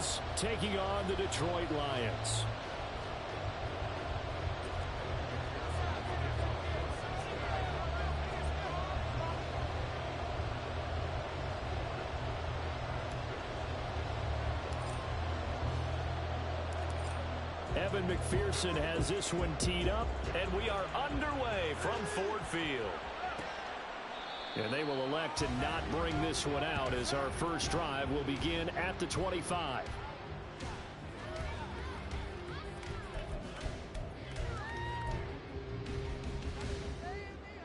Bengals taking on the Detroit Lions. Evan McPherson has this one teed up, and we are underway from Ford Field. And they will elect to not bring this one out as our first drive will begin at the 25.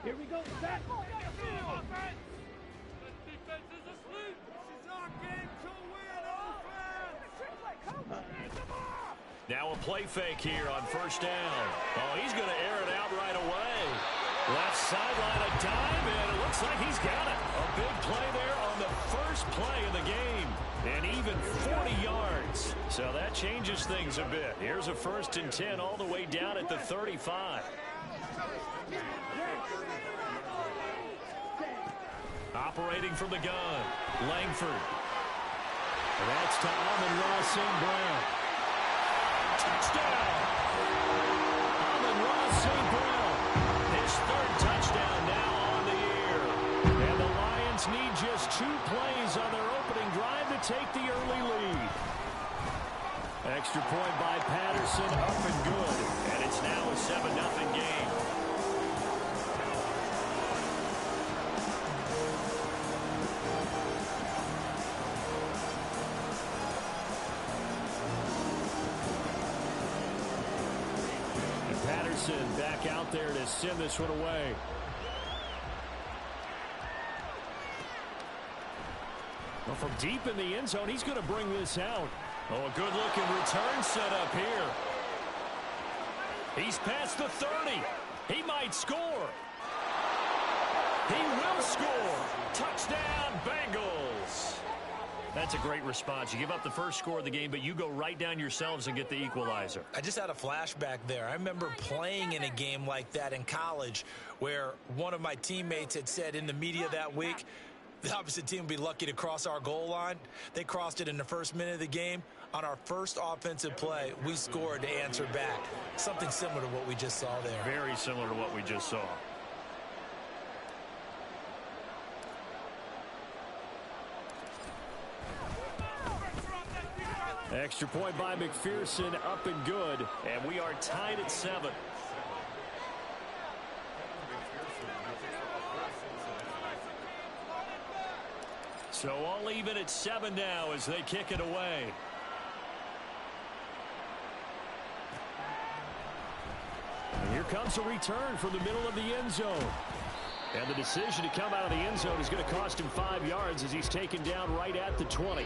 Here we go. Set. Now a play fake here on first down. Oh, he's going to air it out right away. Left sideline a dime, and it looks like he's got it. A big play there on the first play of the game. And even 40 yards. So that changes things a bit. Here's a 1st and 10 all the way down at the 35. Operating from the gun, Langford. That's to Amon-Ra St. Brown. Touchdown! Amon-Ra St. Brown. His 3rd touchdown now on the year. And the Lions need just 2 plays on their opening drive to take the early lead. Extra point by Patterson, up and good. And it's now a 7-0 game. Patterson back out there to send this one away. Well, from deep in the end zone, he's going to bring this out. Oh, a good-looking return set up here. He's past the 30. He might score. He will score. Touchdown, Bengals. That's a great response. You give up the first score of the game, but you go right down yourselves and get the equalizer. I just had a flashback there. I remember playing in a game like that in college where one of my teammates had said in the media that week, the opposite team would be lucky to cross our goal line. They crossed it in the first minute of the game. On our first offensive play, we scored to answer back. Something similar to what we just saw there. Very similar to what we just saw. Extra point by McPherson, up and good. And we are tied at 7. So all even at 7 now as they kick it away. And here comes a return from the middle of the end zone. And the decision to come out of the end zone is going to cost him 5 yards as he's taken down right at the 20.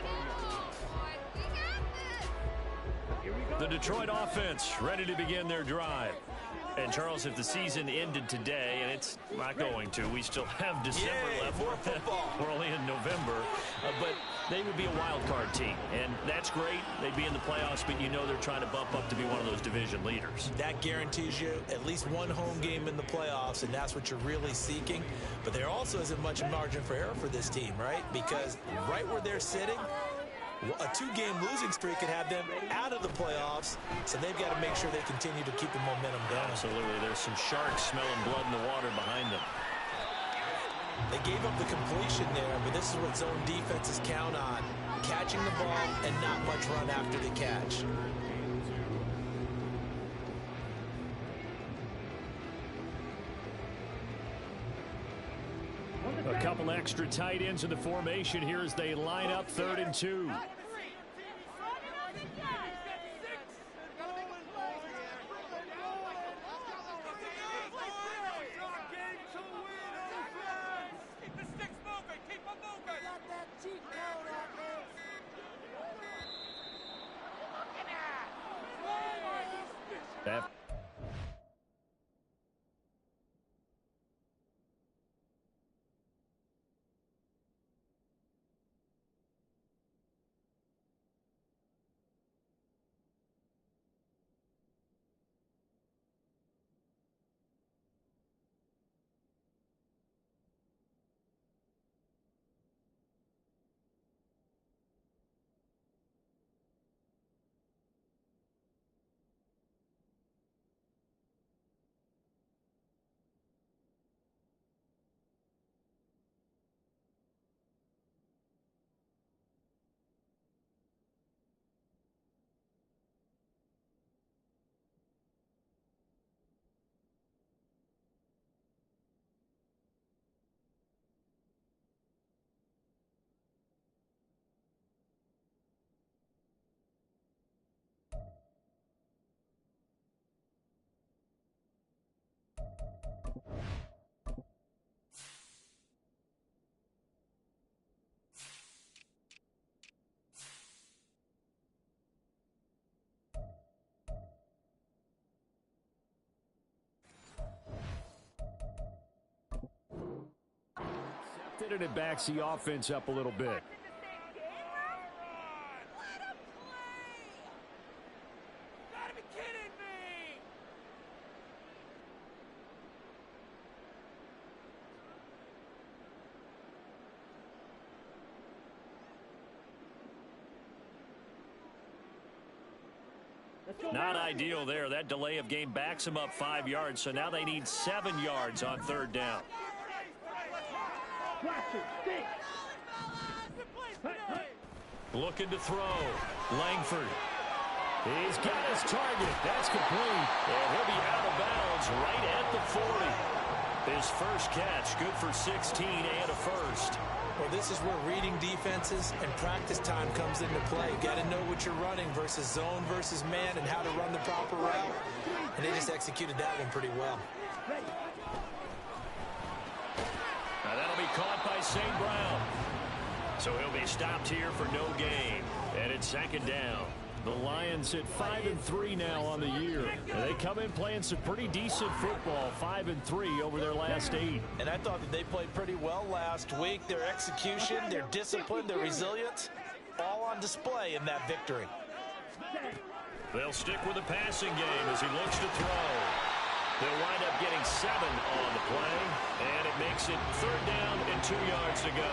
The Detroit offense ready to begin their drive. And, Charles, if the season ended today, and it's not going to, we still have December left. More football. We're only in November. But they would be a wild card team. And that's great. They'd be in the playoffs, but you know they're trying to bump up to be one of those division leaders. That guarantees you at least one home game in the playoffs, and that's what you're really seeking. But there also isn't much margin for error for this team, right? Because right where they're sitting, a 2-game losing streak could have them out of the playoffs, so they've got to make sure they continue to keep the momentum going. Absolutely. There's some sharks smelling blood in the water behind them. They gave up the completion there, but this is what zone defenses count on, catching the ball and not much run after the catch. A couple extra tight ends in the formation here as they line up 3rd and 2. scripted, and it backs the offense up a little bit. Not ideal there. That delay of game backs them up 5 yards, so now they need 7 yards on third down. Looking to throw. Langford. He's got his target. That's complete. And he'll be out of bounds right at the 40. His first catch, good for 16 and a first. Well, this is where reading defenses and practice time comes into play. Got to know what you're running versus zone versus man and how to run the proper route. And they just executed that one pretty well. Now that'll be caught by St. Brown. So he'll be stopped here for no gain. And it's second down. The Lions at 5-3 now on the year. And they come in playing some pretty decent football, 5-3 over their last 8. And I thought that they played pretty well last week. Their execution, their discipline, their resilience, all on display in that victory. They'll stick with the passing game as he looks to throw. They'll wind up getting 7 on the play, and it makes it third down and 2 yards to go.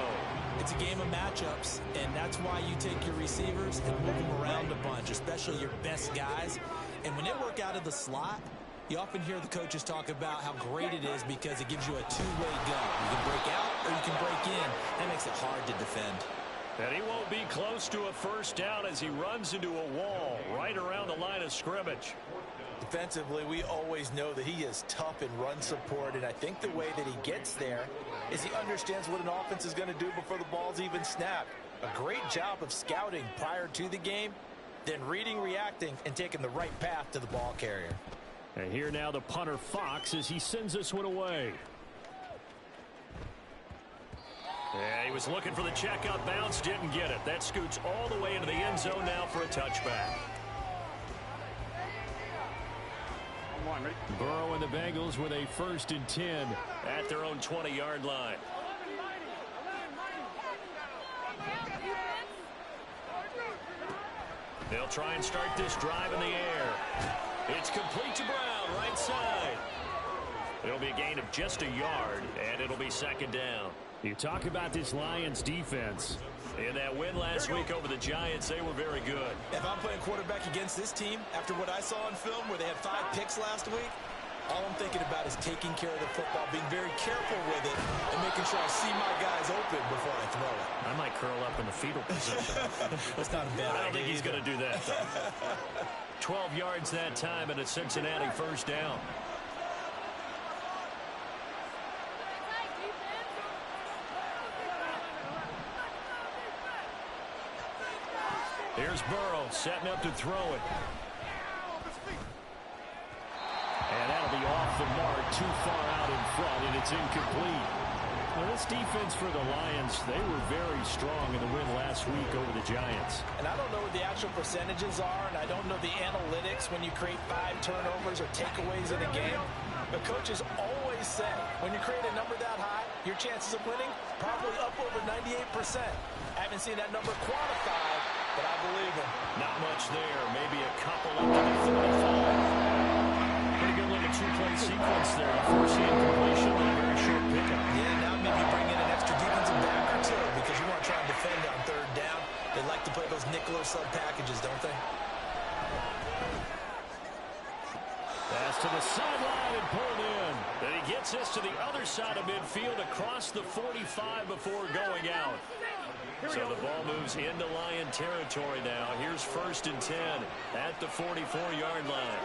It's a game of matchups, and that's why you take your receivers and move them around a bunch, especially your best guys. And when they work out of the slot, you often hear the coaches talk about how great it is because it gives you a two-way go. You can break out or you can break in. That makes it hard to defend. And he won't be close to a first down as he runs into a wall right around the line of scrimmage. Defensively, we always know that he is tough in run support, and I think the way that he gets there is he understands what an offense is going to do before the ball's even snapped. A great job of scouting prior to the game, then reading, reacting, and taking the right path to the ball carrier. And here now the punter Fox as he sends this one away. Yeah, he was looking for the checkup bounce, didn't get it. That scoots all the way into the end zone now for a touchback. Burrow and the Bengals with a 1st and 10 at their own 20-yard line. They'll try and start this drive in the air. It's complete to Brown, right side. It'll be a gain of just a yard, and it'll be second down. You talk about this Lions defense. In that win last week over the Giants, they were very good. If I'm playing quarterback against this team, after what I saw on film where they had 5 picks last week, all I'm thinking about is taking care of the football, being very careful with it, and making sure I see my guys open before I throw it. I might curl up in the fetal position. That's not a bad idea. I don't think he's going to do that, though. 12 yards that time, and a Cincinnati first down. Here's Burrow setting up to throw it. And that'll be off the mark, too far out in front, and it's incomplete. Well, this defense for the Lions, they were very strong in the win last week over the Giants. And I don't know what the actual percentages are, and I don't know the analytics when you create 5 turnovers or takeaways in a game. But coaches always say, when you create a number that high, your chances of winning probably up over 98%. I haven't seen that number quantified, but I believe him. Not much there. Maybe a couple up to the 35. Pretty good little 2-play sequence there. Force the incompletion on a very short pickup. Yeah, now maybe bring in an extra defensive back or two because you want to try and defend on third down. They like to play those nickel or sub packages, don't they? Pass to the sideline and pulled in. Then he gets this to the other side of midfield across the 45 before going out. So the ball moves into Lion territory now. Here's 1st and 10 at the 44-yard line.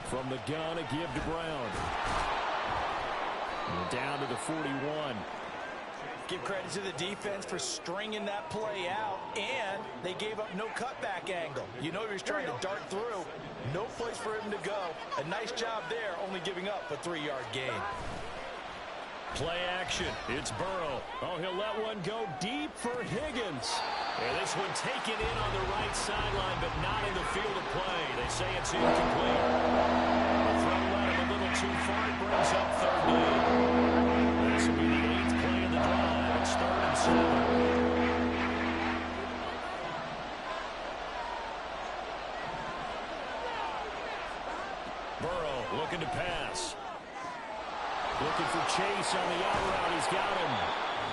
From the gun, a give to Brown. And down to the 41. Give credit to the defense for stringing that play out, and they gave up no cutback angle. You know he was trying to dart through. No place for him to go. A nice job there, only giving up a 3-yard gain. Play action. It's Burrow. Oh, he'll let one go deep for Higgins. And this one taken in on the right sideline, but not in the field of play. They say it's incomplete. The throw led him a little too far. It brings up third down. This will be the 8th play of the drive. It's 3rd and 7. Burrow looking to pass. Looking for Chase on the out route. He's got him.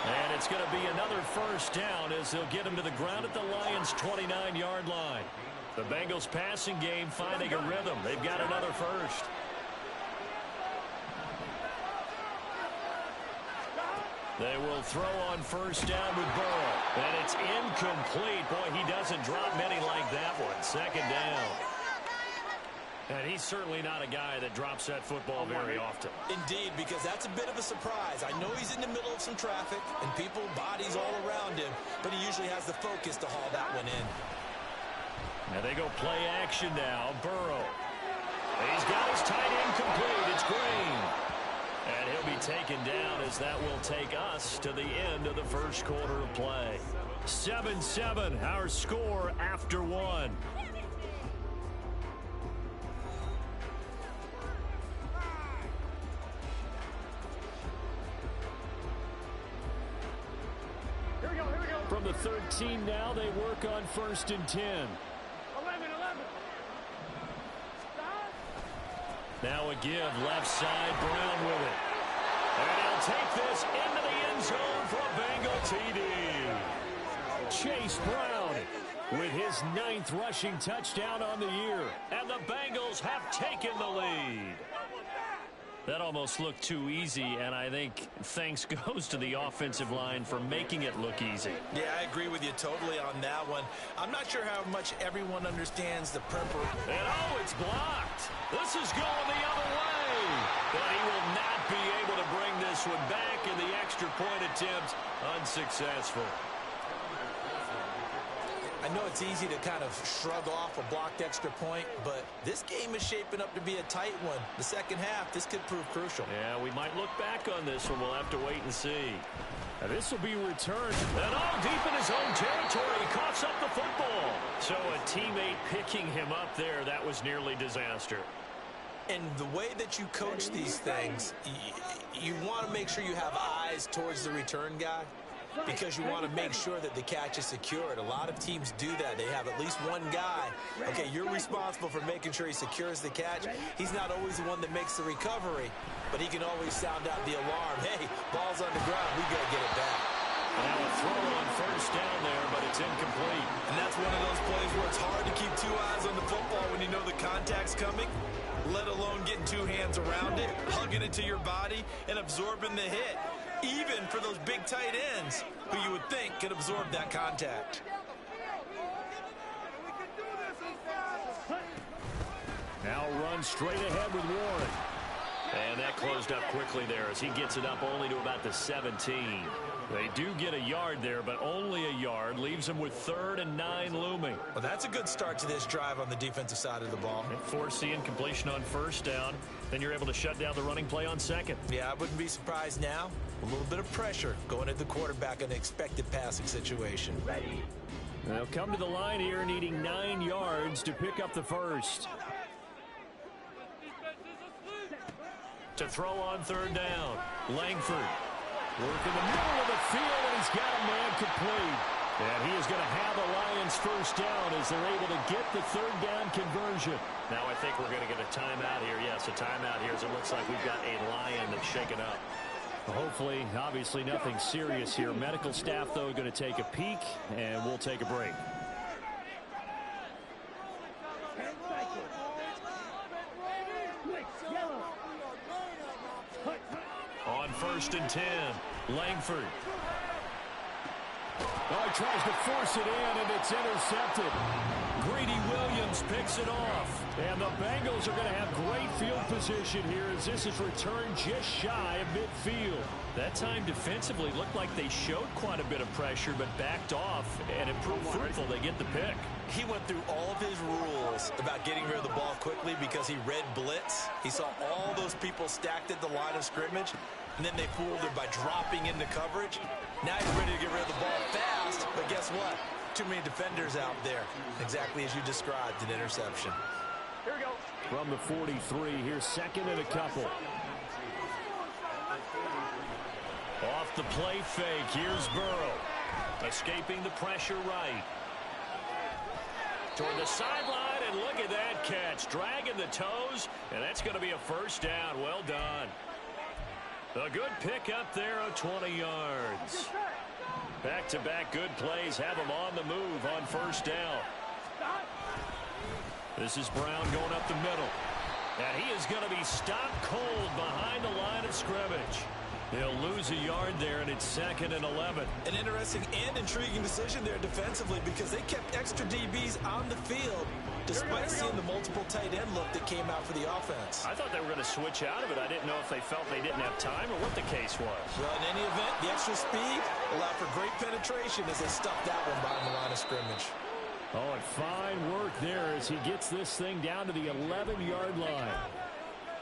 And it's going to be another first down as they'll get him to the ground at the Lions' 29-yard line. The Bengals passing game finding a rhythm. They've got another first. They will throw on first down with Burrow. And it's incomplete. Boy, he doesn't drop many like that one. 2nd down. And he's certainly not a guy that drops that football very often. Indeed, because that's a bit of a surprise. I know he's in the middle of some traffic and people, bodies all around him, but he usually has the focus to haul that one in. Now they go play action now. Burrow. He's got his tight end complete. It's Green. And he'll be taken down as that will take us to the end of the first quarter of play. 7-7, our score after 1. From the 13 now, they work on 1st and 10. 11. Now a give, left side, Brown with it. And he'll take this into the end zone for a Bengal TD. Chase Brown with his 9th rushing touchdown on the year. And the Bengals have taken the lead. That almost looked too easy, and I think thanks goes to the offensive line for making it look easy. Yeah, I agree with you totally on that one. I'm not sure how much everyone understands the preparation. And oh, it's blocked. This is going the other way. But he will not be able to bring this one back, and the extra point attempt unsuccessful. I know it's easy to kind of shrug off a blocked extra point, but this game is shaping up to be a tight one. The second half, this could prove crucial. Yeah, we might look back on this one. We'll have to wait and see. Now, this will be returned. And all deep in his own territory. He coughs up the football. So a teammate picking him up there, that was nearly disaster. And the way that you coach these things, you want to make sure you have eyes towards the return guy, because you want to make sure that the catch is secured. A lot of teams do that. They have at least one guy. Okay, you're responsible for making sure he secures the catch. He's not always the one that makes the recovery, but he can always sound out the alarm. Hey, ball's on the ground. We got to get it back. Now a throw on first down there, but it's incomplete. And that's one of those plays where it's hard to keep 2 eyes on the football when you know the contact's coming, let alone getting 2 hands around it, hugging it to your body, and absorbing the hit. Even for those big tight ends who you would think could absorb that contact. Now run straight ahead with Warren. And that closed up quickly there as he gets it up only to about the 17. They do get a yard there, but only a yard. Leaves them with 3rd and 9 looming. Well, that's a good start to this drive on the defensive side of the ball. And force the incompletion on first down. Then you're able to shut down the running play on 2nd. Yeah, I wouldn't be surprised now. A little bit of pressure going at the quarterback in an expected passing situation. Ready. They'll come to the line here needing 9 yards to pick up the first. To throw on 3rd down. Langford. Work in the middle of the field, and he's got a man complete. And he is going to have a Lions first down as they're able to get the 3rd down conversion. Now I think we're going to get a timeout here. Yes, a timeout here as it looks like we've got a Lion that's shaken up. Hopefully, obviously nothing serious here. Medical staff, though, going to take a peek, and we'll take a break. On 1st and 10, Langford. Oh, he tries to force it in, and it's intercepted. Greedy Williams picks it off. And the Bengals are going to have great field position here as this is returned just shy of midfield. That time defensively looked like they showed quite a bit of pressure, but backed off, and it proved fruitful. They get the pick. He went through all of his rules about getting rid of the ball quickly because he read blitz. He saw all those people stacked at the line of scrimmage, and then they fooled him by dropping into coverage. Now he's ready to get rid of the ball fast, but guess what? Too many defenders out there. Exactly as you described, an interception. Here we go. From the 43, here's second and a couple. Off the play fake, here's Burrow. Escaping the pressure right. Toward the sideline, and look at that catch. Dragging the toes, and that's going to be a first down. Well done. A good pick up there of 20 yards. Back-to-back good plays have them on the move on first down. This is Brown going up the middle. And he is going to be stopped cold behind the line of scrimmage. He'll lose a yard there, and it's second and 11. An interesting and intriguing decision there defensively because they kept extra DBs on the field despite seeing the multiple tight end look that came out for the offense. I thought they were going to switch out of it. I didn't know if they felt they didn't have time or what the case was. Well, in any event, the extra speed allowed for great penetration as they stuffed that one behind the line of scrimmage. Oh, and fine work there as he gets this thing down to the 11-yard line.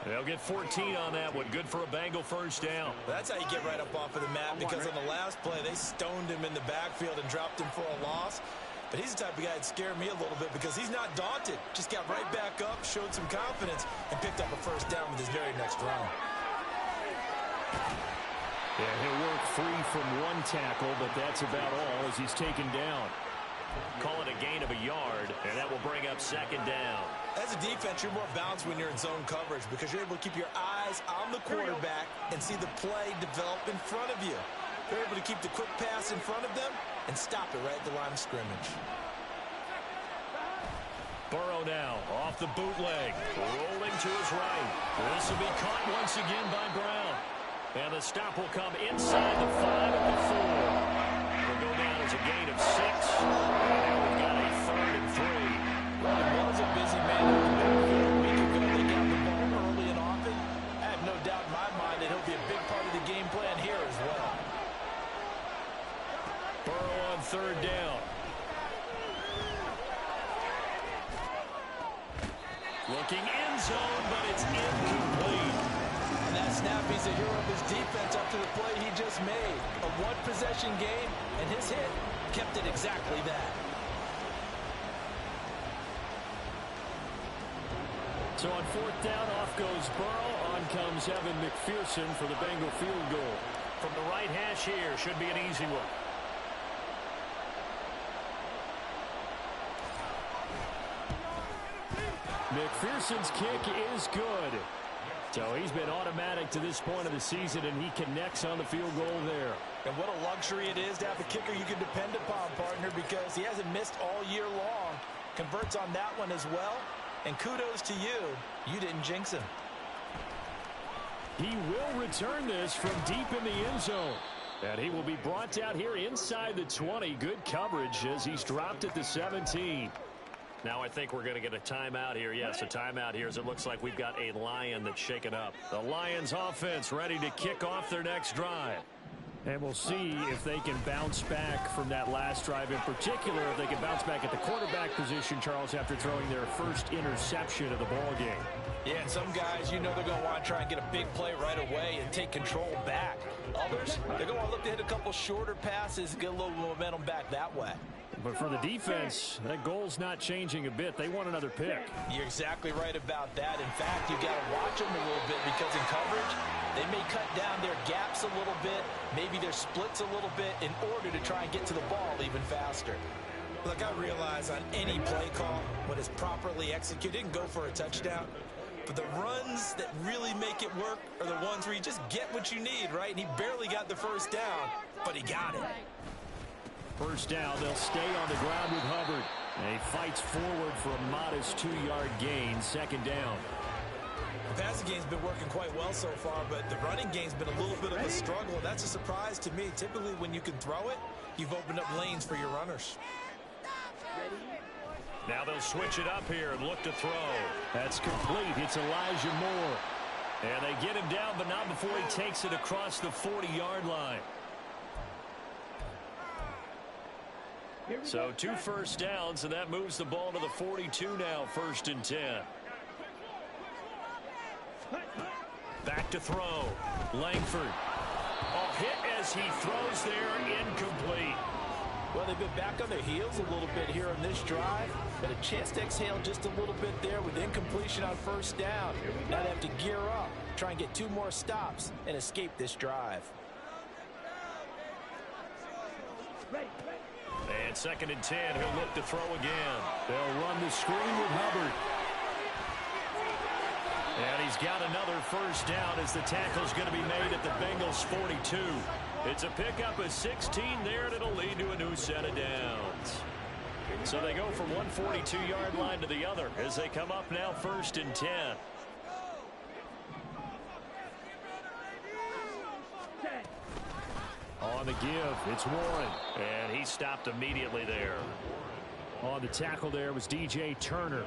They'll get 14 on that one. Good for a Bengal first down. That's how you get right up off of the mat because on the last play, they stoned him in the backfield and dropped him for a loss. But he's the type of guy that scared me a little bit because he's not daunted. Just got right back up, showed some confidence, and picked up a first down with his very next run. Yeah, he'll work free from one tackle, but that's about all as he's taken down. Call it a gain of a yard, and that will bring up second down. As a defense, you're more balanced when you're in zone coverage because you're able to keep your eyes on the quarterback and see the play develop in front of you. You're able to keep the quick pass in front of them and stop it right at the line of scrimmage. Burrow now off the bootleg, rolling to his right. This will be caught once again by Brown. And the stop will come inside the 5 at the 4. Will go down as a gain of 6. And now we've got a 3rd and 3. Well, it was a busy man in the backfield a week ago. They got the ball early and often. I have no doubt in my mind that he'll be a big part of the game plan here as well. Burrow on 3rd down. Looking end zone, but it's incomplete. And that snap, he's a hero of his defense up to the play he just made. A one-possession game, and his hit kept it exactly that. So on 4th down, off goes Burrow. On comes Evan McPherson for the Bengal field goal. From the right hash here, should be an easy one. McPherson's kick is good. So he's been automatic to this point of the season, and he connects on the field goal there. And what a luxury it is to have a kicker you can depend upon, partner, because he hasn't missed all year long. Converts on that one as well. And kudos to you. You didn't jinx him. He will return this from deep in the end zone. And he will be brought down here inside the 20. Good coverage as he's dropped at the 17. Now I think we're going to get a timeout here. Yes, a timeout here as it looks like we've got a Lion that's shaken up. The Lions offense ready to kick off their next drive. And we'll see if they can bounce back from that last drive. In particular, if they can bounce back at the quarterback position, Charles, after throwing their first interception of the ball game. Yeah, and some guys, you know they're going to want to try and get a big play right away and take control back. Others, they're going to look to hit a couple shorter passes and get a little momentum back that way. But for the defense, that goal's not changing a bit. They want another pick. You're exactly right about that. In fact, you got to watch them a little bit because in coverage, they may cut down their gaps a little bit, maybe their splits a little bit in order to try and get to the ball even faster. Look, I realize on any play call, when it's properly executed, it can go for a touchdown. But the runs that really make it work are the ones where you just get what you need, right? And he barely got the first down, but he got it. First down, they'll stay on the ground with Hubbard. And he fights forward for a modest 2-yard gain, second down. The passing game's been working quite well so far, but the running game's been a little bit of a struggle. That's a surprise to me. Typically, when you can throw it, you've opened up lanes for your runners. Now they'll switch it up here and look to throw. That's complete. It's Elijah Moore. And they get him down, but not before he takes it across the 40-yard line. So 2 first downs, and that moves the ball to the 42 now, 1st and 10. Back to throw. Langford. A hit as he throws there, incomplete. Well, they've been back on their heels a little bit here on this drive. But a chance to exhale just a little bit there with incompletion on first down. Now they have to gear up, try and get 2 more stops, and escape this drive. And 2nd and 10, he'll look to throw again. They'll run the screen with Hubbard. And he's got another first down as the tackle's going to be made at the Bengals 42. It's a pickup of 16 there, and it'll lead to a new set of downs. So they go from one 42-yard line to the other as they come up now 1st and 10. On the give, it's Warren. And he stopped immediately there. On the tackle there was DJ Turner.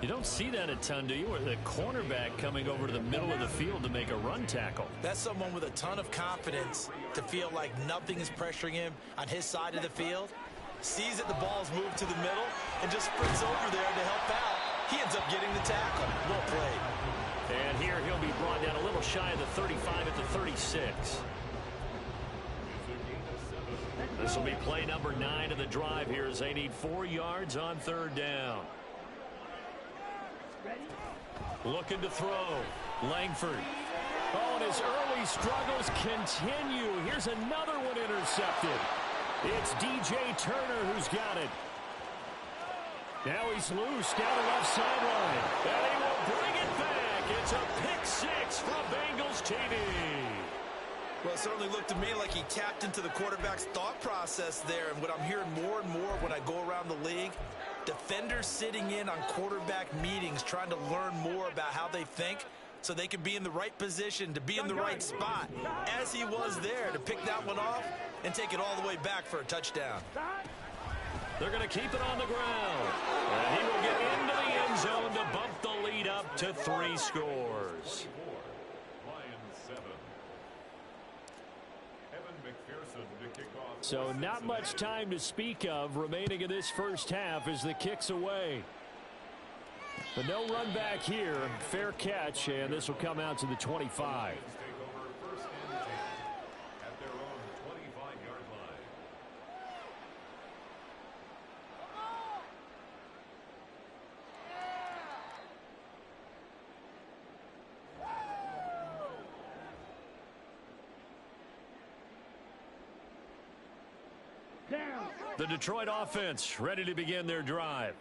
You don't see that a ton, do you? Or the cornerback coming over to the middle of the field to make a run tackle. That's someone with a ton of confidence to feel like nothing is pressuring him on his side of the field. Sees that the ball's moved to the middle and just sprints over there to help out. He ends up getting the tackle. Well played. And here he'll be brought down a little shy of the 35 at the 36. This will be play number 9 of the drive here as they need 4 yards on 3rd down. Looking to throw. Langford. Oh, and his early struggles continue. Here's another one intercepted. It's DJ Turner who's got it. Now he's loose down the left sideline. And he will bring it back. It's a pick 6 from Bengals TV. Well, it certainly looked to me like he tapped into the quarterback's thought process there. And what I'm hearing more and more when I go around the league, defenders sitting in on quarterback meetings trying to learn more about how they think so they can be in the right position, to be in the right spot, as he was there, to pick that one off and take it all the way back for a touchdown. They're going to keep it on the ground. And he will get into the end zone to bump the lead up to 3 scores. So not much time to speak of remaining in this first half as the kick's away. But no run back here. Fair catch, and this will come out to the 25. The Detroit offense ready to begin their drive.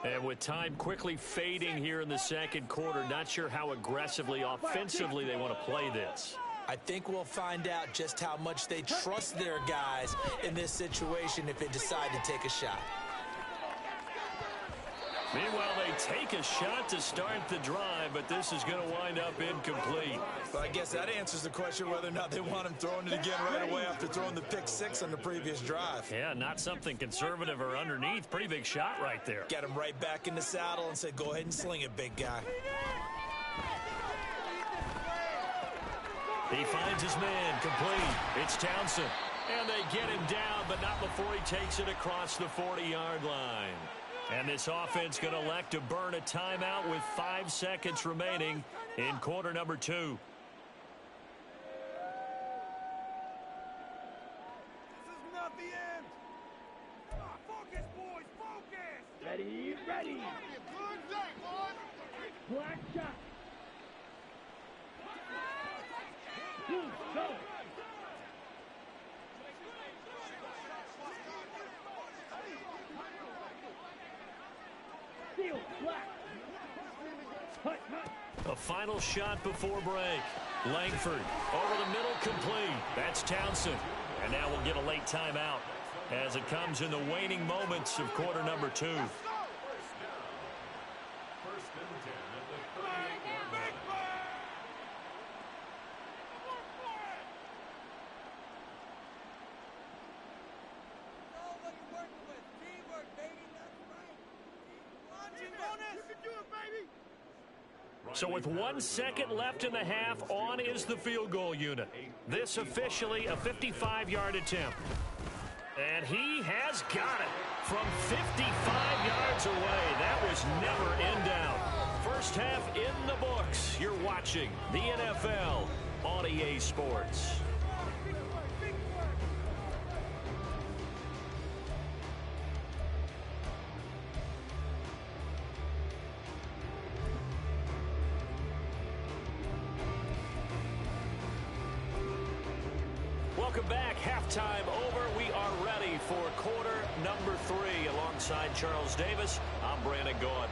And with time quickly fading here in the 2nd quarter, not sure how aggressively, offensively they want to play this. I think we'll find out just how much they trust their guys in this situation if they decide to take a shot. Meanwhile, they take a shot to start the drive, but this is going to wind up incomplete. Well, I guess that answers the question whether or not they want him throwing it again right away after throwing the pick 6 on the previous drive. Yeah, not something conservative or underneath. Pretty big shot right there. Got him right back in the saddle and said, go ahead and sling it, big guy. He finds his man complete. It's Townsend. And they get him down, but not before he takes it across the 40-yard line. And this offense going to elect to burn a timeout with 5 seconds remaining in quarter number 2. This is not the end. Focus, boys, focus. Ready, ready. Good day, boys. Black shot. Go. A final shot before break. Langford over the middle, complete. That's Townsend. And now we'll get a late timeout as it comes in the waning moments of quarter number 2. So with 1 second left in the half, on is the field goal unit. This officially a 55-yard attempt. And he has got it from 55 yards away. That was never in doubt. First half in the books. You're watching the NFL on EA Sports. halftime over. We are ready for quarter number 3. Alongside Charles Davis, I'm Brandon Gordon.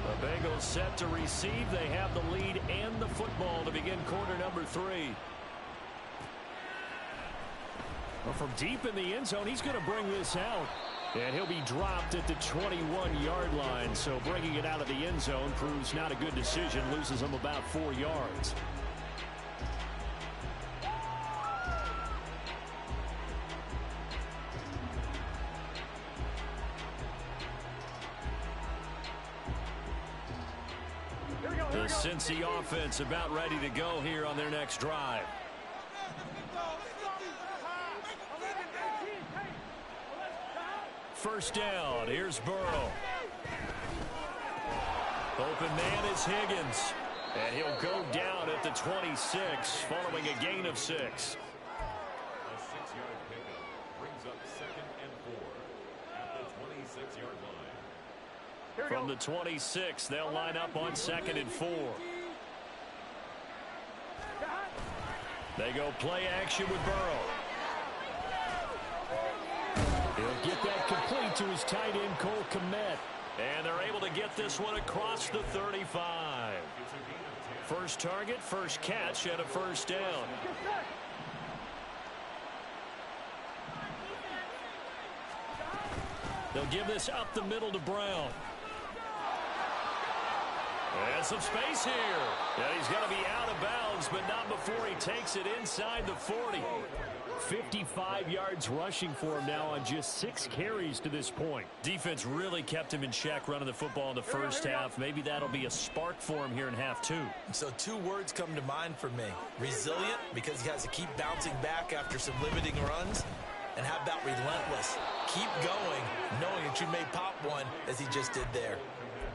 The Bengals set to receive. They have the lead and the football to begin quarter number 3. Well, from deep in the end zone, he's going to bring this out. And he'll be dropped at the 21-yard line. So bringing it out of the end zone proves not a good decision. Loses him about 4 yards. The Cincy offense about ready to go here on their next drive. First down. Here's Burrow. Open man is Higgins. And he'll go down at the 26 following a gain of 6. A 6-yard pickup brings up 2nd and 4 at the 26-yard line. From the 26, they'll line up on 2nd and 4. They go play action with Burrow. He'll get that complete to his tight end, Cole Kmet. And they're able to get this one across the 35. First target, first catch, and a first down. They'll give this up the middle to Brown. And some space here. And he's going to be out of bounds, but not before he takes it inside the 40. 55 yards rushing for him now on just 6 carries to this point. Defense really kept him in check running the football in the first half. Maybe that'll be a spark for him here in half 2. So 2 words come to mind for me. Resilient, because he has to keep bouncing back after some limiting runs. And how about relentless? Keep going, knowing that you may pop one as he just did there.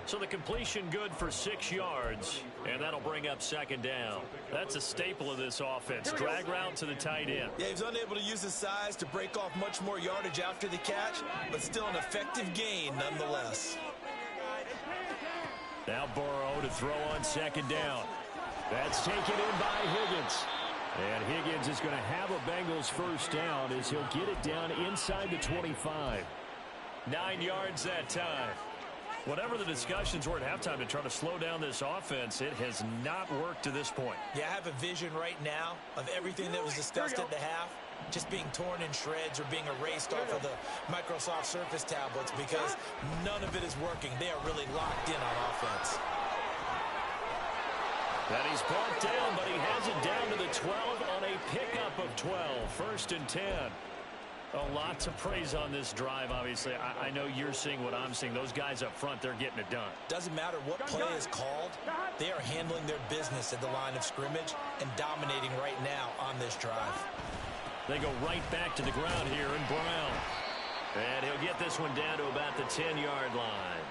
So the completion good for 6 yards, and that'll bring up 2nd down. That's a staple of this offense. Drag route to the tight end. Yeah, he's unable to use his size to break off much more yardage after the catch, but still an effective gain nonetheless. Now Burrow to throw on 2nd down. That's taken in by Higgins. And Higgins is going to have a Bengals first down as he'll get it down inside the 25. 9 yards that time. Whatever the discussions were at halftime to try to slow down this offense, it has not worked to this point. Yeah, I have a vision right now of everything that was discussed at the half just being torn in shreds or being erased off of the Microsoft Surface tablets because none of it is working. They are really locked in on offense. And he's brought down, but he has it down to the 12 on a pickup of 12. 1st and 10. A lot to praise on this drive, obviously. I know you're seeing what I'm seeing. Those guys up front, they're getting it done. Doesn't matter what play is called. They are handling their business at the line of scrimmage and dominating right now on this drive. They go right back to the ground here in Brown. And he'll get this one down to about the 10-yard line.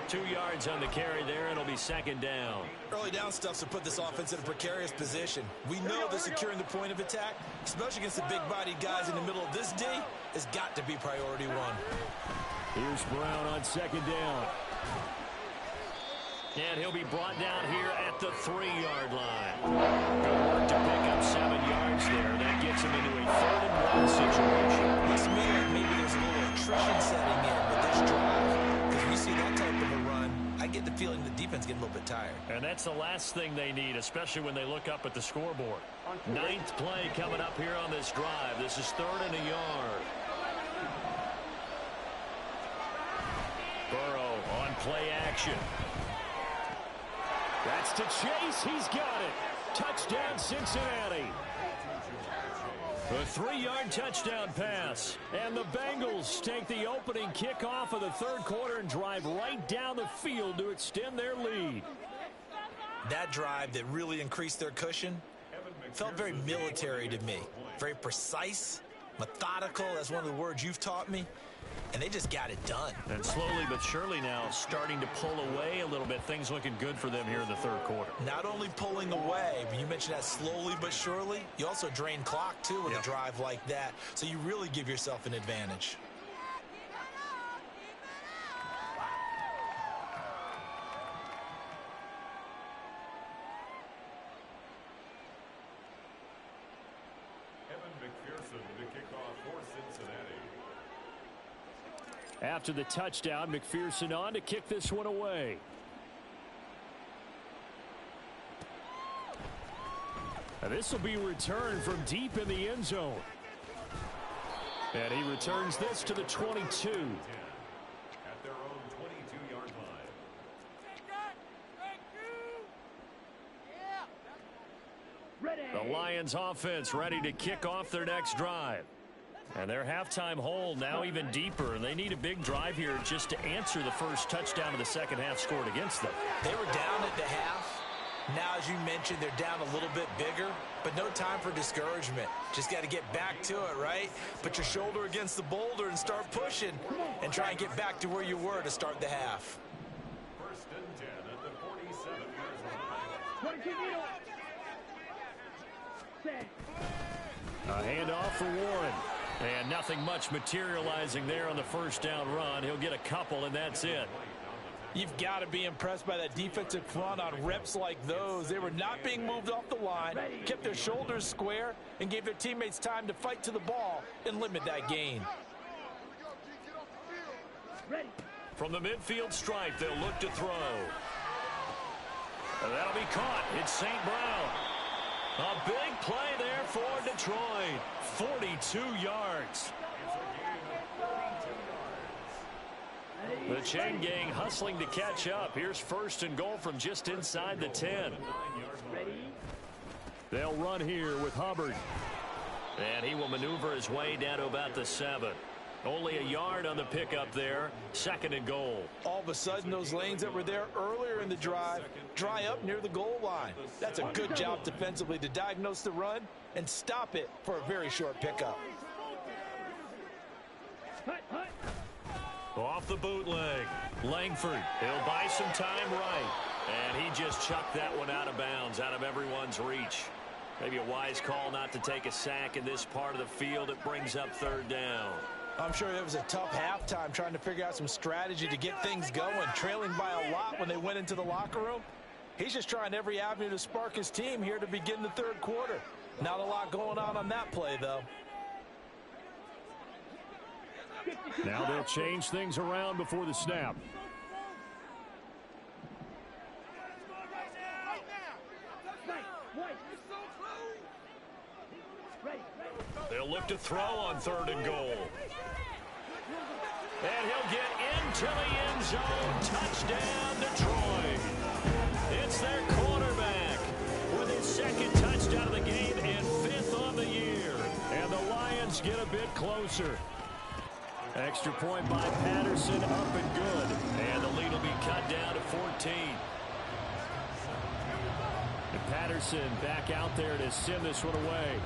2 yards on the carry there, and it'll be 2nd down. Early down stuff's to put this offense in a precarious position. We know that securing the point of attack, especially against the big-bodied guys in the middle of this D, has got to be priority 1. Here's Brown on 2nd down. And he'll be brought down here at the 3-yard line. Good work to pick up 7 yards there. That gets him into a 3rd and 1 situation. Looks to me like maybe there's a little attrition setting in with this drive. Because we see that type of a run, I get the feeling the defense getting a little bit tired. And that's the last thing they need, especially when they look up at the scoreboard. 9th play coming up here on this drive. This is 3rd and a yard. Burrow on play action. That's to Chase. He's got it. Touchdown, Cincinnati. A 3-yard touchdown pass. And the Bengals take the opening kickoff of the 3rd quarter and drive right down the field to extend their lead. That drive that really increased their cushion felt very military to me. Very precise, methodical. That's one of the words you've taught me. And they just got it done. And slowly but surely now starting to pull away a little bit. Things looking good for them here in the 3rd quarter. Not only pulling away, but you mentioned that slowly but surely. You also drain clock, too, with a drive like that. So you really give yourself an advantage. McPherson to kick off for Cincinnati. After the touchdown, McPherson on to kick this one away. And this will be returned from deep in the end zone. And he returns this to the 22. At their own 22-yard line. The Lions offense ready to kick off their next drive. And their halftime hole now even deeper. And they need a big drive here just to answer the first touchdown of the second half scored against them. They were down at the half. Now, as you mentioned, they're down a little bit bigger, but no time for discouragement. Just got to get back to it, right? Put your shoulder against the boulder and start pushing and try and get back to where you were to start the half. First and 10 at the 47-yard A line. handoff for Warren. And nothing much materializing there on the first down run. He'll get a couple, and that's it. You've got to be impressed by that defensive front on reps like those. They were not being moved off the line, kept their shoulders square, and gave their teammates time to fight to the ball and limit that gain. From the midfield stripe, they'll look to throw. And that'll be caught. It's St. Brown. A big play there for Detroit. 42 yards. The chain gang hustling to catch up. Here's first and goal from just inside the 10. They'll run here with Hubbard. And he will maneuver his way down to about the 7. Only a yard on the pickup there. Second and goal. All of a sudden, those lanes that were there earlier in the drive dry up near the goal line. That's a good job defensively to diagnose the run and stop it for a very short pickup. Off the bootleg. Langford. He'll buy some time right. And he just chucked that one out of bounds, out of everyone's reach. Maybe a wise call not to take a sack in this part of the field. It brings up third down. I'm sure it was a tough halftime trying to figure out some strategy to get things going, trailing by a lot when they went into the locker room. He's just trying every avenue to spark his team here to begin the third quarter. Not a lot going on that play, though. Now they'll change things around before the snap. They'll look to throw on third and goal. And he'll get into the end zone. Touchdown, Detroit. It's their quarterback with his second touchdown of the game and 5th on the year. And the Lions get a bit closer. Extra point by Patterson, up and good. And the lead will be cut down to 14. And Patterson back out there to send this one away.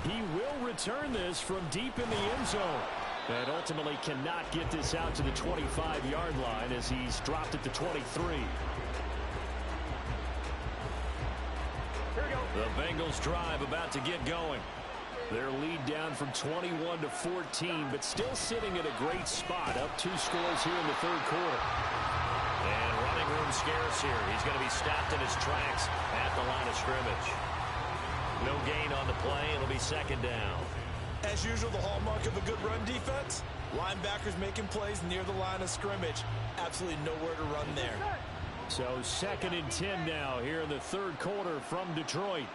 He will return this from deep in the end zone. And ultimately cannot get this out to the 25-yard line as he's dropped at the 23. The Bengals drive about to get going. Their lead down from 21 to 14, but still sitting at a great spot, up 2 scores here in the third quarter. And running room scarce here. He's going to be stopped in his tracks at the line of scrimmage. No gain on the play. It'll be second down. As usual, the hallmark of a good run defense, linebackers making plays near the line of scrimmage. Absolutely nowhere to run there. So second and 10 now here in the third quarter from Detroit.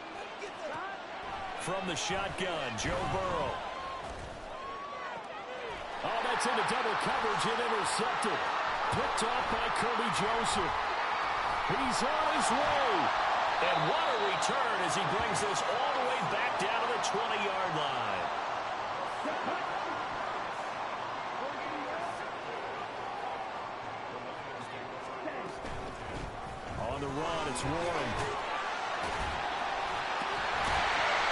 From the shotgun, Joe Burrow. Oh, that's into double coverage and intercepted. Picked off by Kirby Joseph. He's on his way. And what a return as he brings this all the way back down to the 20-yard line. On the run, it's Warren.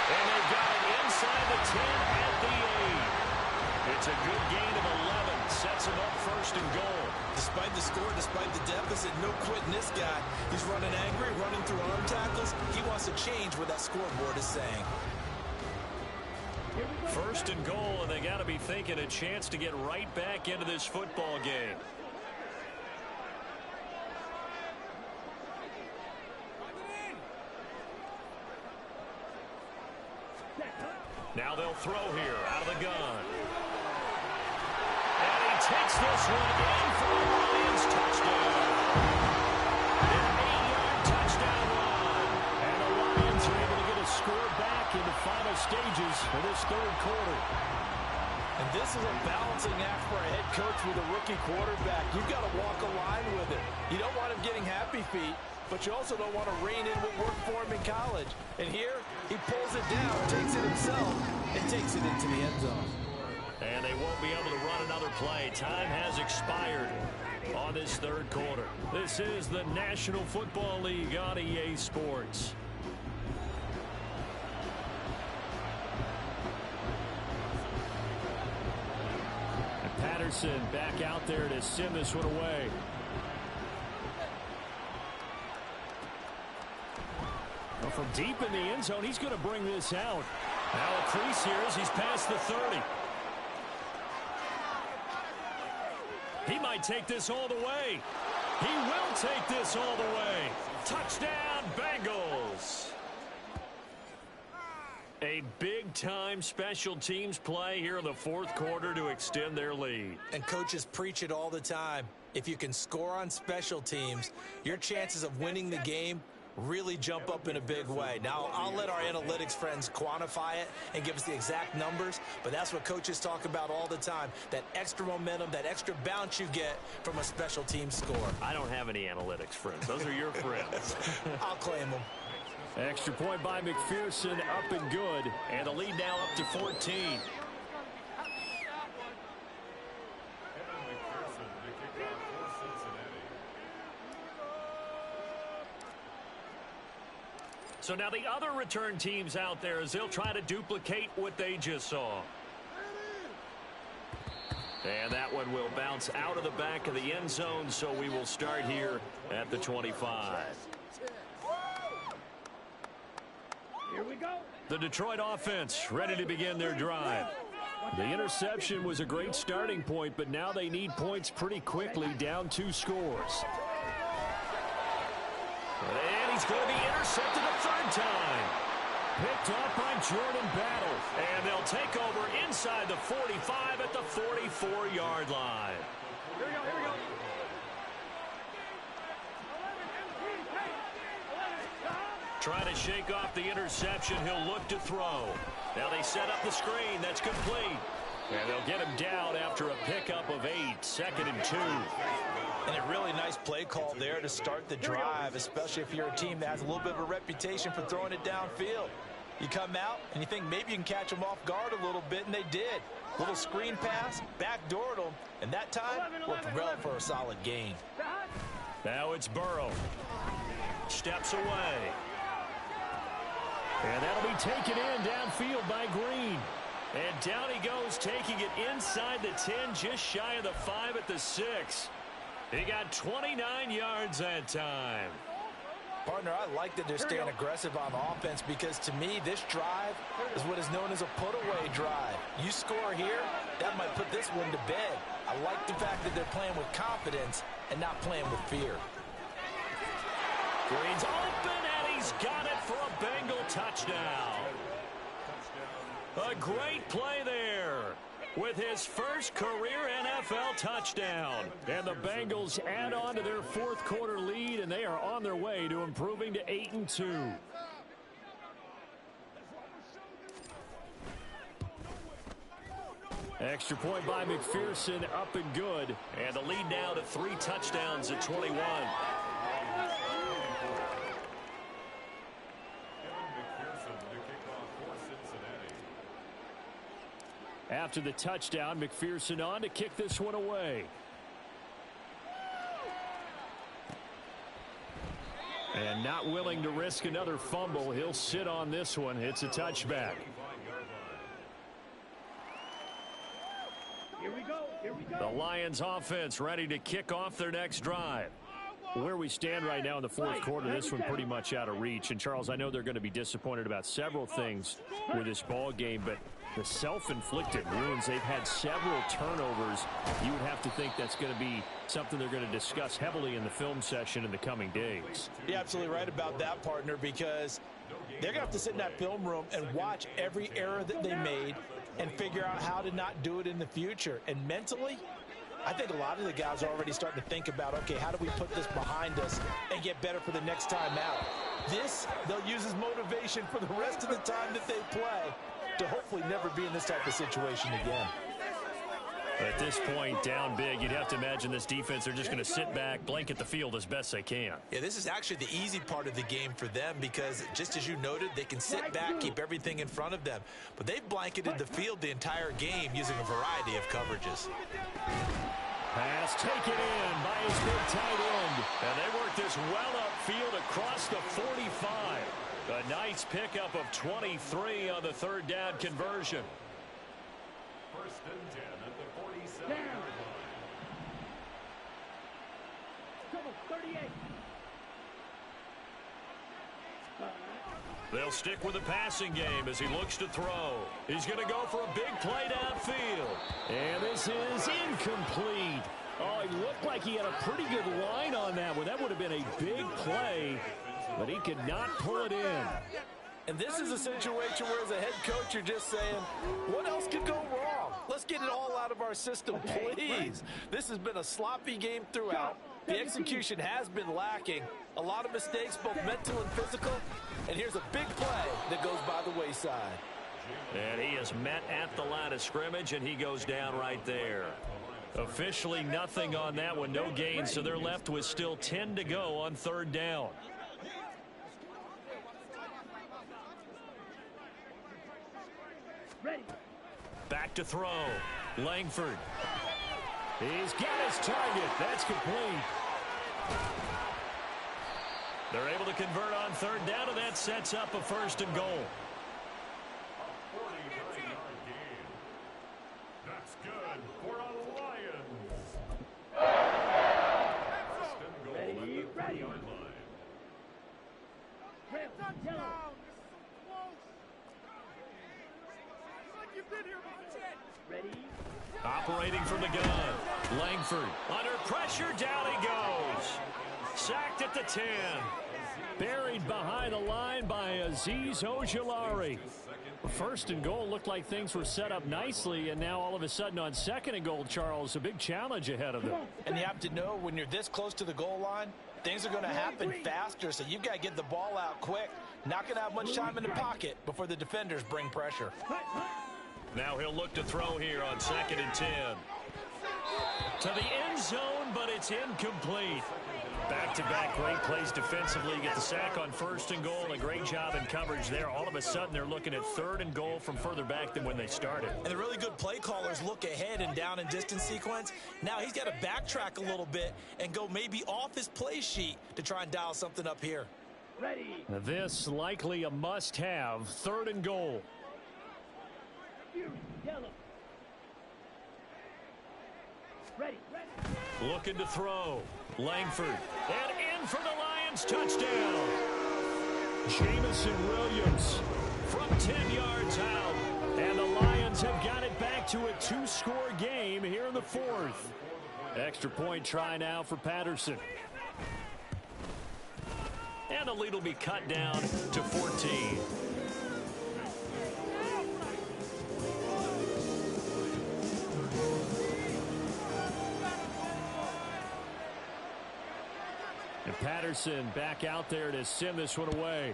And they've got it inside the 10 at the 8. It's a good gain of 11. Sets him up first and goal. Despite the score, despite the deficit, no quitting this guy. He's running angry, running through arm tackles. He wants to change what that scoreboard is saying. First and goal, and they got to be thinking a chance to get right back into this football game. They'll throw here out of the gun. And he takes this one in for the Lions touchdown. An 8-yard touchdown run. And the Lions are able to get a score back in the final stages for this third quarter. And this is a balancing act for a head coach with a rookie quarterback. You've got to walk a line with it. You don't want him getting happy feet, but you also don't want to rein in what worked for him in college. And here, he pulls it down, takes it himself, and takes it into the end zone. And they won't be able to run another play. Time has expired on this third quarter. This is the National Football League on EA Sports. Patterson back out there to send this one away. Well, from deep in the end zone, he's going to bring this out. Now a crease here as he's past the 30. He might take this all the way. He will take this all the way. Touchdown, Bengals. A big-time special teams play here in the fourth quarter to extend their lead. And coaches preach it all the time. If you can score on special teams, your chances of winning the game really jump up in a big way. Now, I'll let our analytics friends quantify it and give us the exact numbers, but that's what coaches talk about all the time, that extra momentum, that extra bounce you get from a special team score. I don't have any analytics friends. Those are your friends. I'll claim them. Extra point by McPherson, up and good. And the lead now up to 14. So now the other return teams out there as they'll try to duplicate what they just saw. And that one will bounce out of the back of the end zone, so we will start here at the 25. Here we go. The Detroit offense ready to begin their drive. The interception was a great starting point, but now they need points pretty quickly, down 2 scores. And he's going to be intercepted a third time. Picked off by Jordan Battle. And they'll take over inside the 45 at the 44-yard line. Here we go, here we go. Trying to shake off the interception. He'll look to throw. Now they set up the screen. That's complete. And they'll get him down after a pickup of 8. 2nd and 2. And a really nice play call there to start the drive, especially if you're a team that has a little bit of a reputation for throwing it downfield. You come out and you think maybe you can catch them off guard a little bit, and they did. Little screen pass, backdoored them, and that time worked well for a solid gain. Now it's Burrow. Steps away. And that'll be taken in downfield by Green. And down he goes, taking it inside the 10, just shy of the 5 at the 6. He got 29 yards that time. Partner, I like that they're staying aggressive on offense because, to me, this drive is what is known as a put-away drive. You score here, that might put this one to bed. I like the fact that they're playing with confidence and not playing with fear. Green's open, and he's got it for a Bengal touchdown. A great play there with his first career NFL touchdown. And the Bengals add on to their fourth quarter lead, and they are on their way to improving to 8-2. Extra point by McPherson, up and good. And the lead now to 3 touchdowns at 21. After the touchdown, McPherson on to kick this one away. And not willing to risk another fumble. He'll sit on this one. It's a touchback. Here we go, here we go. The Lions offense ready to kick off their next drive. Where we stand right now in the fourth quarter, this one pretty much out of reach. And, Charles, I know they're going to be disappointed about several things with this ball game, but the self-inflicted wounds, they've had several turnovers. You would have to think that's going to be something they're going to discuss heavily in the film session in the coming days. You're absolutely right about that, partner, because They're going to have to sit in that film room and watch every error that they made and figure out how to not do it in the future. And mentally, I think a lot of the guys are already starting to think about, okay, how do we put this behind us and get better for the next time out? This, they'll use as motivation for the rest of the time that they play to hopefully never be in this type of situation again. At this point, down big, you'd have to imagine this defense, they're just going to sit back, blanket the field as best they can. Yeah, this is actually the easy part of the game for them because, just as you noted, they can sit back, keep everything in front of them. But they've blanketed the field the entire game using a variety of coverages. Pass taken in by his big tight end. And they work this well upfield across the 45. A nice pickup of 23 on the third down conversion. First and 10 at the 47-yard line. Come on, 38. They'll stick with the passing game as he looks to throw. He's going to go for a big play downfield. And this is incomplete. Oh, it looked like he had a pretty good line on that one. That would have been a big play, but he could not pull it in. And this is a situation where, as a head coach, you're just saying, what else could go wrong? Let's get it all out of our system, please. This has been a sloppy game throughout. The execution has been lacking. A lot of mistakes, both mental and physical. And here's a big play that goes by the wayside. And he is met at the line of scrimmage, and he goes down right there. Officially nothing on that one, no gain, so they're left with still 10 to go on third down. Ready. Back to throw. Langford. He's got his target. That's complete. They're able to convert on third down, and that sets up a first and goal. 49-yard gain. That's good for a Lions. First and goal at the 3-yard line. Red, yellow. Ready. Operating from the gun. Langford under pressure. Down he goes. Sacked at the 10. Buried behind the line by Azeez Ojulari. First and goal looked like things were set up nicely, and now all of a sudden on second and goal, Charles, a big challenge ahead of them. And you have to know when you're this close to the goal line, things are going to happen faster, so you've got to get the ball out quick. Not going to have much time in the pocket before the defenders bring pressure. Now he'll look to throw here on second and 10. To the end zone, but it's incomplete. Back-to-back great plays defensively. Get the sack on first and goal. A great job in coverage there. All of a sudden, they're looking at third and goal from further back than when they started. And the really good play callers look ahead and down and distance sequence. Now he's got to backtrack a little bit and go maybe off his play sheet to try and dial something up here. Ready. This likely a must-have. Third and goal. Yellow. Ready. Looking to throw. Langford. And in for the Lions. Touchdown. Jamison Williams from 10 yards out. And the Lions have got it back to a 2-score game here in the fourth. Extra point try now for Patterson. And the lead will be cut down to 14. And Patterson back out there to send this one away.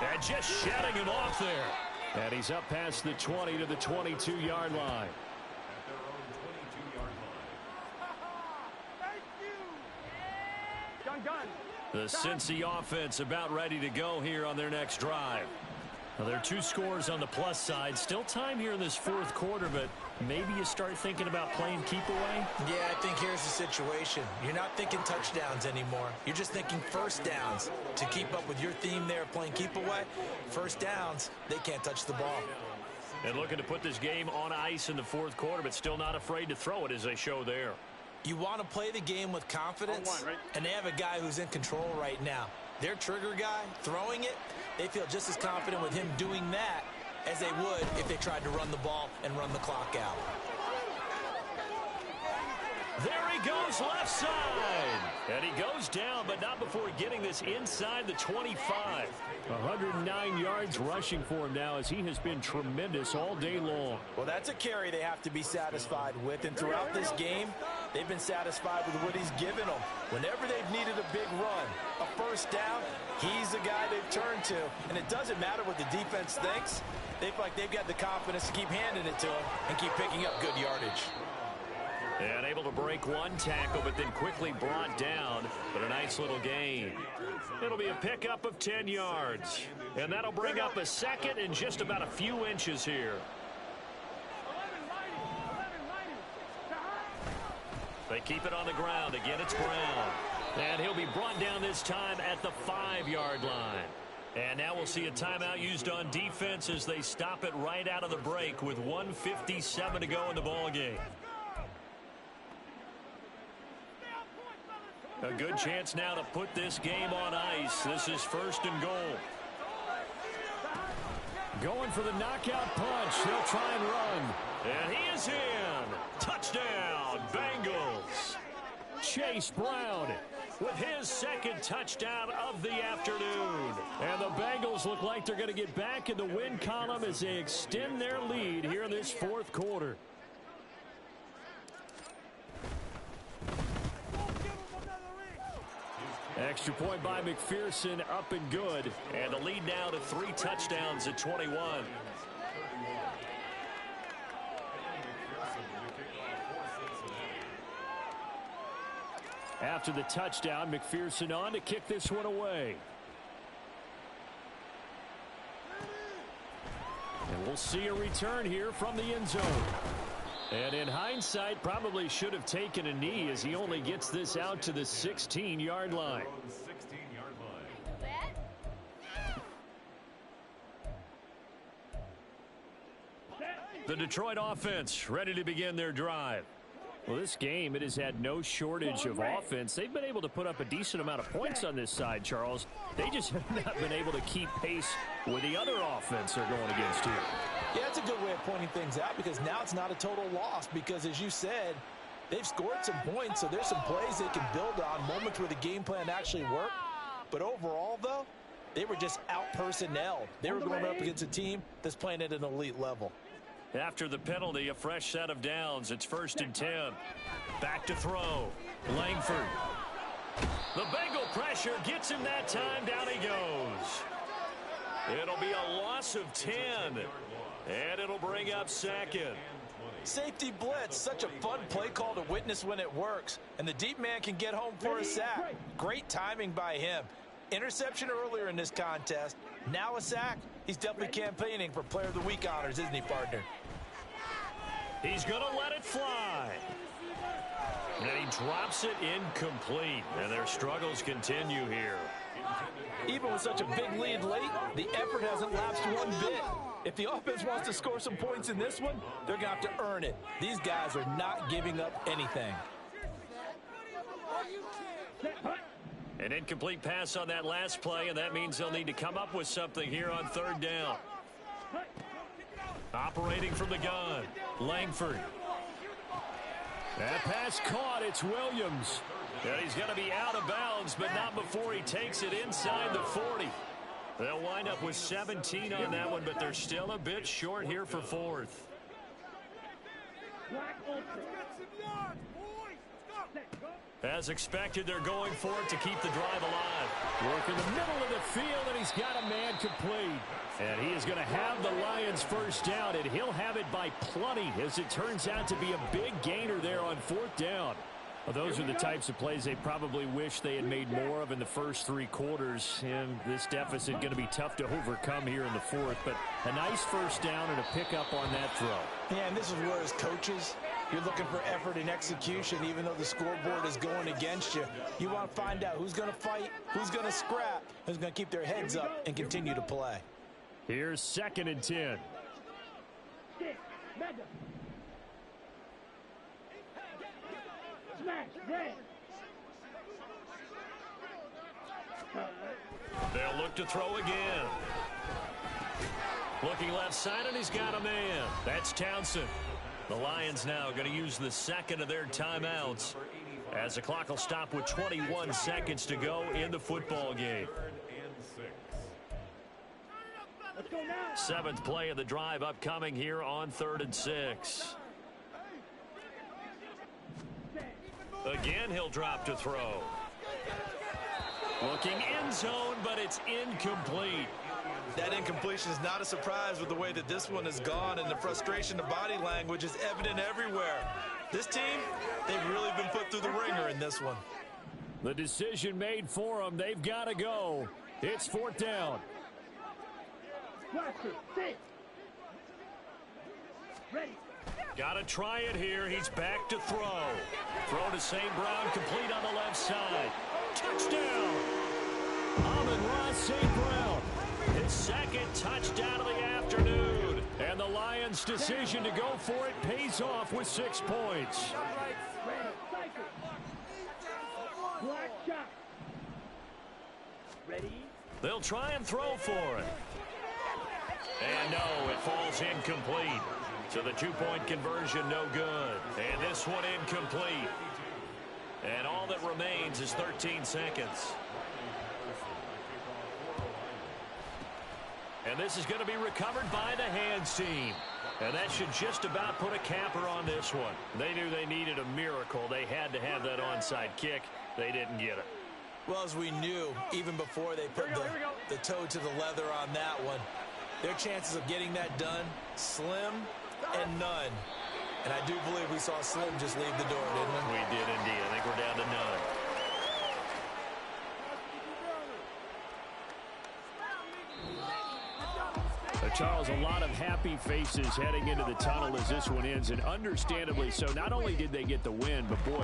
And just shutting him off there. And he's up past the 20 to the 22-yard line. At their own 22-yard line. Gun. The Cincy offense about ready to go here on their next drive. Now, there are 2 scores on the plus side. Still time here in this fourth quarter, but maybe you start thinking about playing keep away? Yeah, I think here's the situation. You're not thinking touchdowns anymore. You're just thinking first downs. To keep up with your theme there of playing keep away, first downs, they can't touch the ball. And looking to put this game on ice in the fourth quarter, but still not afraid to throw it as they show there. You want to play the game with confidence, and they have a guy who's in control right now. Their trigger guy, throwing it, they feel just as confident with him doing that as they would if they tried to run the ball and run the clock out. There he goes left side. And he goes down, but not before getting this inside the 25. 109 yards rushing for him now as he has been tremendous all day long. Well, that's a carry they have to be satisfied with. And throughout this game, they've been satisfied with what he's given them. Whenever they've needed a big run, a first down, he's the guy they've turned to. And it doesn't matter what the defense thinks. They feel like they've got the confidence to keep handing it to him and keep picking up good yardage. And able to break one tackle, but then quickly brought down. But a nice little gain. It'll be a pickup of 10 yards. And that'll bring up a second and just about a few inches here. They keep it on the ground. Again, it's Brown. And he'll be brought down this time at the 5-yard line. And now we'll see a timeout used on defense as they stop it right out of the break with 1:57 to go in the ballgame. A good chance now to put this game on ice. This is 1st and goal. Going for the knockout punch. They'll try and run. And he is in. Touchdown, Bengals. Chase Brown with his second touchdown of the afternoon. And the Bengals look like they're going to get back in the win column as they extend their lead here in this 4th quarter. Extra point by McPherson, up and good. And the lead now to 3 touchdowns at 21. After the touchdown, McPherson on to kick this one away. And we'll see a return here from the end zone. And in hindsight, probably should have taken a knee as he only gets this out to the 16-yard line. The Detroit offense ready to begin their drive. Well, this game, it has had no shortage of offense. They've been able to put up a decent amount of points on this side, Charles. They just have not been able to keep pace with the other offense they're going against here. Yeah, it's a good way of pointing things out because now it's not a total loss because, as you said, they've scored some points, so there's some plays they can build on, moments where the game plan actually worked. But overall, though, they were just out-personnel. They were going up against a team that's playing at an elite level. After the penalty, a fresh set of downs. It's 1st and 10. Back to throw. Langford. The Bengal pressure gets him that time. Down he goes. It'll be a loss of 10. And it'll bring up 2nd. Safety blitz, such a fun play call to witness when it works. And the deep man can get home for a sack. Great timing by him. Interception earlier in this contest. Now a sack. He's definitely campaigning for Player of the Week honors, isn't he, partner? He's going to let it fly. And he drops it incomplete. And their struggles continue here. Even with such a big lead late, the effort hasn't lapsed one bit. If the offense wants to score some points in this one, they're going to have to earn it. These guys are not giving up anything. An incomplete pass on that last play, and that means they'll need to come up with something here on 3rd down. Operating from the gun, Langford. That pass caught. It's Williams. And he's going to be out of bounds, but not before he takes it inside the 40. They'll wind up with 17 on that one, but they're still a bit short here for 4th. As expected, they're going for it to keep the drive alive. Work in the middle of the field, and he's got a man complete. And he is going to have the Lions first down, and he'll have it by plenty as it turns out to be a big gainer there on 4th down. Well, those are the types of plays they probably wish they had made more of in the first 3 quarters. And this deficit going to be tough to overcome here in the 4th. But a nice first down and a pickup on that throw. Yeah, and this is where as coaches, you're looking for effort and execution, even though the scoreboard is going against you. You want to find out who's going to fight, who's going to scrap, who's going to keep their heads up and continue to play. Here's 2nd and 10. They'll look to throw again. Looking left side, and he's got a man. That's Townsend. The Lions now going to use the second of their timeouts as the clock will stop with 21 seconds to go in the football game. Let's go now. 7th play of the drive upcoming here on 3rd and 6. Again, he'll drop to throw. Looking end zone, but it's incomplete. That incompletion is not a surprise with the way that this one has gone, and the frustration, the body language is evident everywhere. This team, they've really been put through the ringer in this one. The decision made for them. They've got to go. It's 4th down. Watcher, sit. Ready. Got to try it here. He's back to throw. Throw to St. Brown, complete on the left side. Touchdown! Amon-Ra St. Brown. His second touchdown of the afternoon. And the Lions' decision to go for it pays off with 6 points. Ready. Cycle. Black shot. Ready. They'll try and throw for it. And no, it falls incomplete. So the 2-point conversion no good. And this one incomplete. And all that remains is 13 seconds. And this is going to be recovered by the hands team. And that should just about put a capper on this one. They knew they needed a miracle. They had to have that onside kick. They didn't get it. Well, as we knew, even before they put the toe to the leather on that one, their chances of getting that done, slim and none. And I do believe we saw Slim just leave the door, didn't we? We did indeed. I think we're down to none. Charles, a lot of happy faces heading into the tunnel as this one ends, and understandably so. Not only did they get the win, but boy,